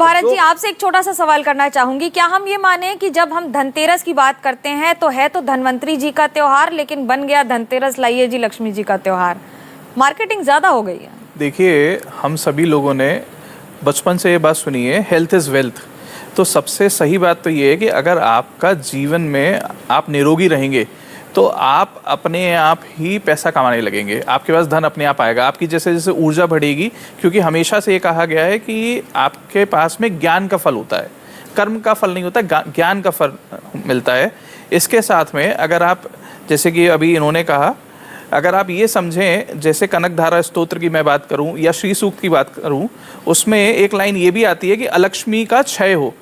भारत जी, आपसे एक छोटा सा सवाल करना चाहूंगी। क्या हम ये माने कि जब हम धनतेरस की बात करते हैं तो है तो धनवंतरी जी का त्योहार, लेकिन बन गया धनतेरस लाइए जी लक्ष्मी जी का त्योहार, मार्केटिंग ज्यादा हो गई है? देखिए, हम सभी लोगों ने बचपन से ये बात सुनी है, हेल्थ इज़ वेल्थ। तो सबसे सही बात तो ये है कि अगर आपका जीवन में आप निरोगी रहेंगे तो आप अपने आप ही पैसा कमाने लगेंगे, आपके पास धन अपने आप आएगा, आपकी जैसे जैसे ऊर्जा बढ़ेगी। क्योंकि हमेशा से ये कहा गया है कि आपके पास में ज्ञान का फल होता है, कर्म का फल नहीं होता, ज्ञान का फल मिलता है। इसके साथ में अगर आप, जैसे कि अभी इन्होंने कहा, अगर आप ये समझें, जैसे कनकधारा स्तोत्र की मैं बात करूं या श्री सूक्त की बात करूं, उसमें एक लाइन ये भी आती है कि अलक्ष्मी का क्षय हो।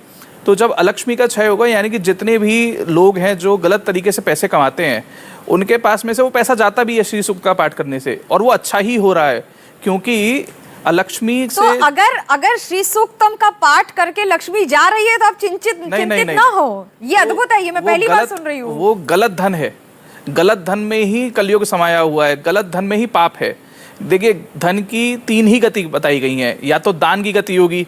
तो जब अलक्ष्मी का क्षय होगा, यानी कि जितने भी लोग हैं जो गलत तरीके से पैसे कमाते हैं, उनके पास में से वो पैसा जाता भी है श्री सूक्त का पाठ करने से, और वो अच्छा ही हो रहा है। क्योंकि अलक्ष्मी से तो अगर श्री सूक्तम का पाठ करके लक्ष्मी जा रही है तो आप चिंतित ना हो। ये अद्भुत है, ये मैं पहली बार सुन रही हूँ। वो गलत धन है, गलत धन में ही कलयुग समाया हुआ है, गलत धन में ही पाप है। देखिए, धन की 3 ही गति बताई गई हैं, या तो दान की गति होगी,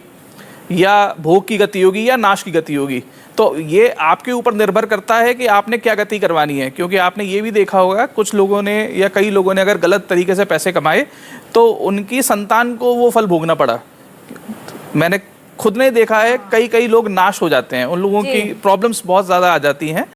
या भोग की गति होगी, या नाश की गति होगी। तो ये आपके ऊपर निर्भर करता है कि आपने क्या गति करवानी है। क्योंकि आपने ये भी देखा होगा, कुछ लोगों ने या कई लोगों ने अगर गलत तरीके से पैसे कमाए तो उनकी संतान को वो फल भोगना पड़ा। मैंने खुद ने देखा है, कई लोग नाश हो जाते हैं, उन लोगों की प्रॉब्लम्स बहुत ज़्यादा आ जाती हैं।